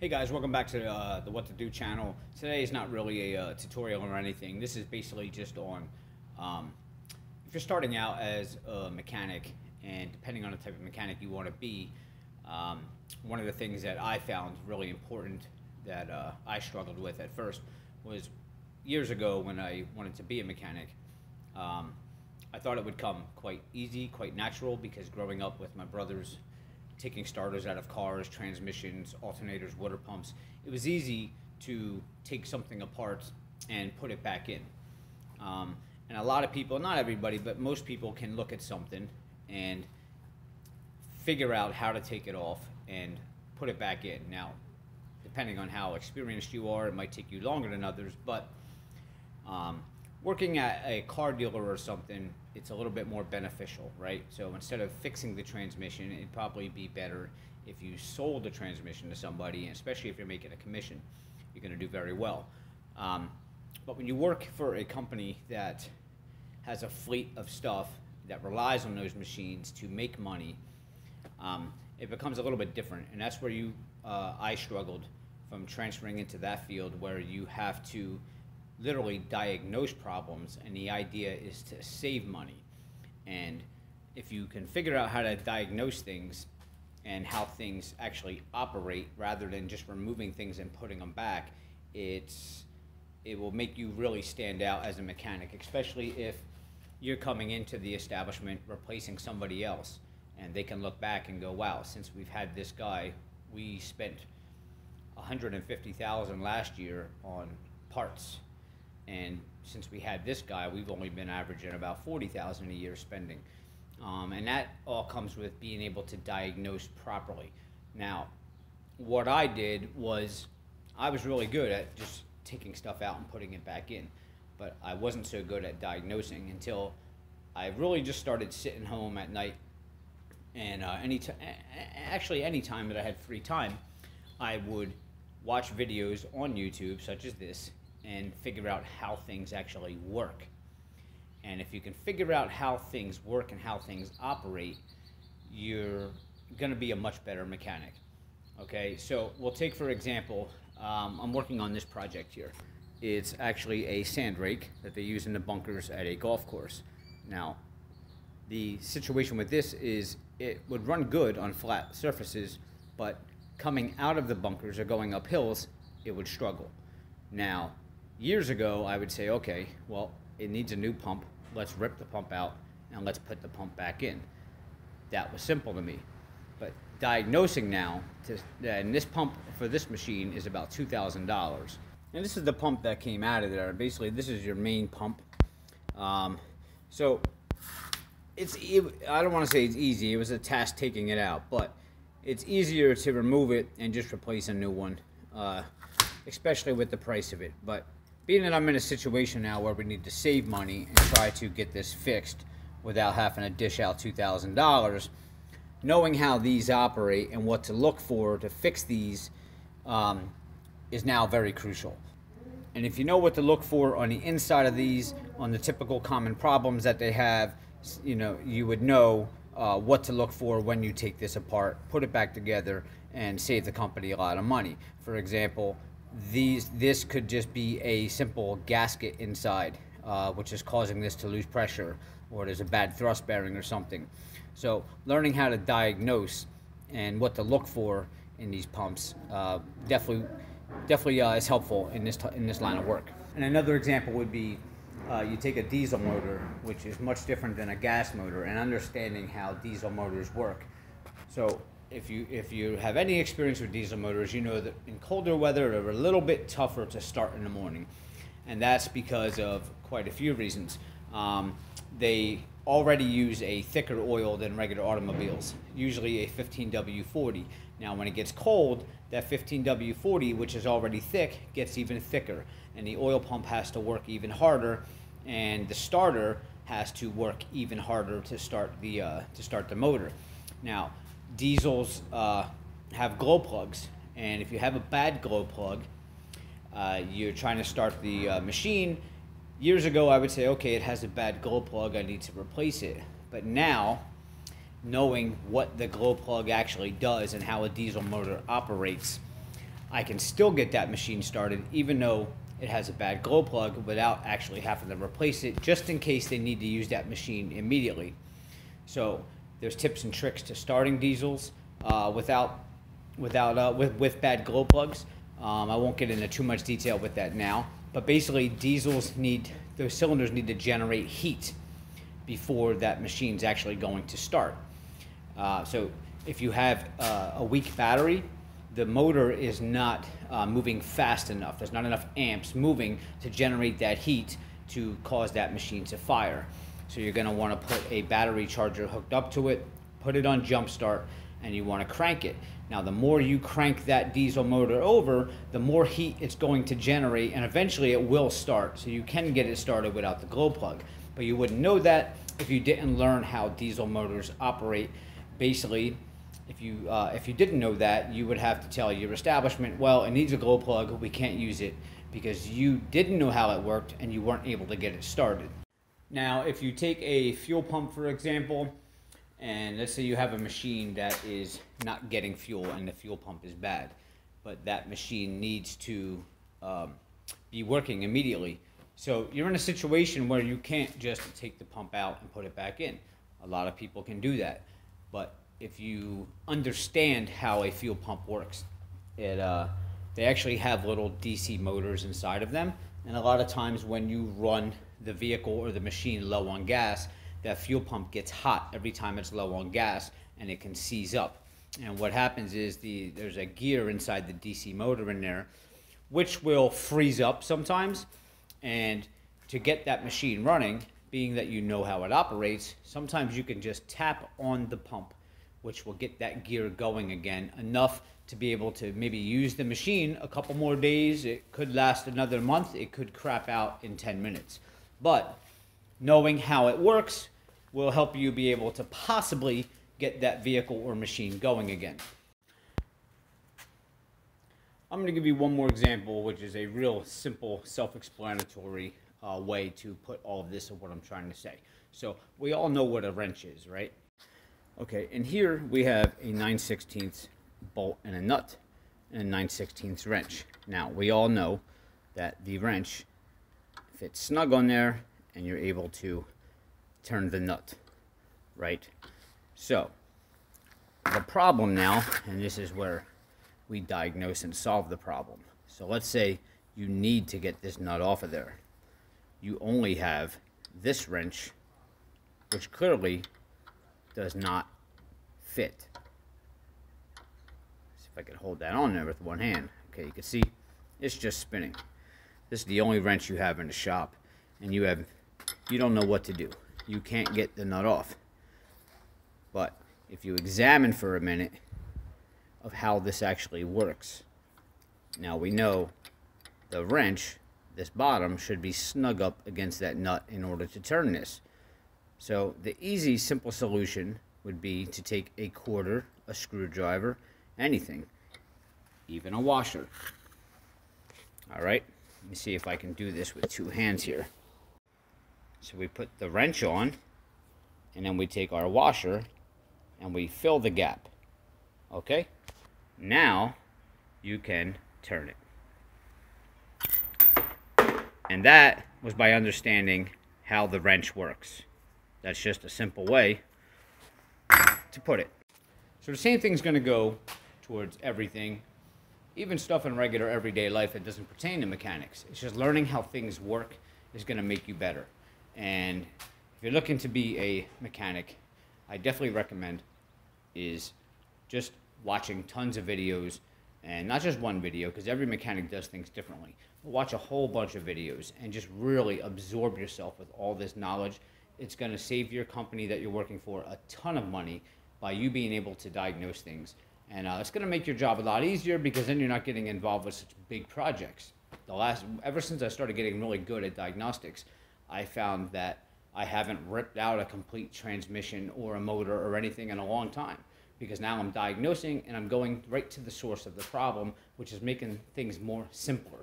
Hey guys, welcome back to the What to Do channel. Today is not really a tutorial or anything. This is basically just on if you're starting out as a mechanic, and depending on the type of mechanic you want to be, one of the things that I found really important that I struggled with at first was years ago when I wanted to be a mechanic. I thought it would come quite easy, quite natural, because growing up with my brothers taking starters out of cars, transmissions, alternators, water pumps, it was easy to take something apart and put it back in. And a lot of people, not everybody, but most people can look at something and figure out how to take it off and put it back in. Now, depending on how experienced you are, it might take you longer than others, but working at a car dealer or something, it's a little bit more beneficial, right? So instead of fixing the transmission, it'd probably be better if you sold the transmission to somebody, and especially if you're making a commission, you're going to do very well. But when you work for a company that has a fleet of stuff that relies on those machines to make money, it becomes a little bit different, and that's where I struggled from transferring into that field, where you have to literally diagnose problems, and the idea is to save money. And if you can figure out how to diagnose things and how things actually operate rather than just removing things and putting them back, it will make you really stand out as a mechanic, especially if you're coming into the establishment replacing somebody else, and they can look back and go, wow, since we've had this guy, we spent $150,000 last year on parts. And since we had this guy, we've only been averaging about $40,000 a year spending. And that all comes with being able to diagnose properly. Now, what I did was, I was really good at just taking stuff out and putting it back in, but I wasn't so good at diagnosing until I really just started sitting home at night. And actually any time that I had free time, I would watch videos on YouTube such as this and figure out how things actually work. And if you can figure out how things work and how things operate, you're going to be a much better mechanic. Okay, so we'll take, for example, I'm working on this project here. It's actually a sand rake that they use in the bunkers at a golf course. Now, the situation with this is it would run good on flat surfaces, but coming out of the bunkers or going up hills, it would struggle. Now, years ago, I would say, okay, well, it needs a new pump. Let's rip the pump out and let's put the pump back in. That was simple to me. But diagnosing now, and this pump for this machine is about $2,000. And this is the pump that came out of there. Basically, this is your main pump. So I don't want to say it's easy. It was a task taking it out, but it's easier to remove it and just replace a new one, especially with the price of it. But being that I'm in a situation now where we need to save money and try to get this fixed without having to dish out $2,000, knowing how these operate and what to look for to fix these is now very crucial. And if you know what to look for on the inside of these, on the typical common problems that they have, you would know what to look for when you take this apart, put it back together, and save the company a lot of money. For example, this could just be a simple gasket inside, which is causing this to lose pressure, or there's a bad thrust bearing or something. So learning how to diagnose and what to look for in these pumps definitely is helpful in this line of work. And another example would be you take a diesel motor, which is much different than a gas motor, and understanding how diesel motors work. So if you have any experience with diesel motors, you know that in colder weather they're a little bit tougher to start in the morning, and that's because of quite a few reasons. They already use a thicker oil than regular automobiles, usually a 15W40. Now when it gets cold, that 15W40, which is already thick, gets even thicker, and the oil pump has to work even harder, and the starter has to work even harder to start the motor. Now, diesels have glow plugs, and if you have a bad glow plug, you're trying to start the machine. Years ago, I would say, okay, it has a bad glow plug, I need to replace it. But now, knowing what the glow plug actually does and how a diesel motor operates, I can still get that machine started even though it has a bad glow plug without actually having to replace it, just in case they need to use that machine immediately. So there's tips and tricks to starting diesels with bad glow plugs. I won't get into too much detail with that now, but basically those cylinders need to generate heat before that machine's actually going to start. So if you have a weak battery, the motor is not moving fast enough. There's not enough amps moving to generate that heat to cause that machine to fire. So you're going to want to put a battery charger hooked up to it, put it on jump start, and you want to crank it. Now the more you crank that diesel motor over, the more heat it's going to generate, and eventually it will start. So you can get it started without the glow plug. But you wouldn't know that if you didn't learn how diesel motors operate. Basically, if you didn't know that, you would have to tell your establishment, well, it needs a glow plug, we can't use it, because you didn't know how it worked and you weren't able to get it started. Now, if you take a fuel pump, for example, and let's say you have a machine that is not getting fuel and the fuel pump is bad, but that machine needs to be working immediately. So you're in a situation where you can't just take the pump out and put it back in. A lot of people can do that. But if you understand how a fuel pump works, they actually have little DC motors inside of them. And a lot of times when you run the vehicle or the machine low on gas, that fuel pump gets hot every time it's low on gas, and it can seize up. And what happens is there's a gear inside the DC motor in there, which will freeze up sometimes. And to get that machine running, being that you know how it operates, sometimes you can just tap on the pump, which will get that gear going again, enough to be able to maybe use the machine a couple more days. It could last another month. It could crap out in 10 minutes. But knowing how it works will help you be able to possibly get that vehicle or machine going again. I'm going to give you one more example, which is a real simple, self-explanatory way to put all of this of what I'm trying to say. So we all know what a wrench is, right? Okay, and here we have a 9/16 bolt and a nut and a 9/16 wrench. Now, we all know that the wrench fits snug on there and you're able to turn the nut, right? So, the problem now, and this is where we diagnose and solve the problem. So let's say you need to get this nut off of there. You only have this wrench, which clearly does not fit. See if I can hold that on there with one hand. Okay, you can see it's just spinning. This is the only wrench you have in the shop, and you don't know what to do. You can't get the nut off. But if you examine for a minute of how this actually works, now we know the wrench, this bottom, should be snug up against that nut in order to turn this. So the easy, simple solution would be to take a quarter, a screwdriver, anything, even a washer. All right, let me see if I can do this with two hands here. So we put the wrench on, and then we take our washer and we fill the gap. Okay, now you can turn it. And that was by understanding how the wrench works. That's just a simple way to put it. So the same thing's going to go towards everything, even stuff in regular everyday life that doesn't pertain to mechanics. It's just learning how things work is going to make you better. And if you're looking to be a mechanic, I definitely recommend is just watching tons of videos, and not just one video, because every mechanic does things differently. But watch a whole bunch of videos and just really absorb yourself with all this knowledge. It's going to save your company that you're working for a ton of money by you being able to diagnose things. And it's going to make your job a lot easier, because then you're not getting involved with such big projects. Ever since I started getting really good at diagnostics, I found that I haven't ripped out a complete transmission or a motor or anything in a long time, because now I'm diagnosing and I'm going right to the source of the problem, which is making things more simpler.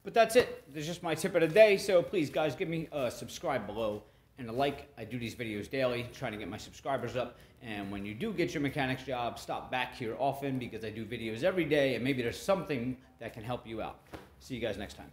But that's it. That's just my tip of the day. So please, guys, give me a subscribe below and a like. I do these videos daily, trying to get my subscribers up. And when you do get your mechanics job, stop back here often because I do videos every day, and maybe there's something that can help you out. See you guys next time.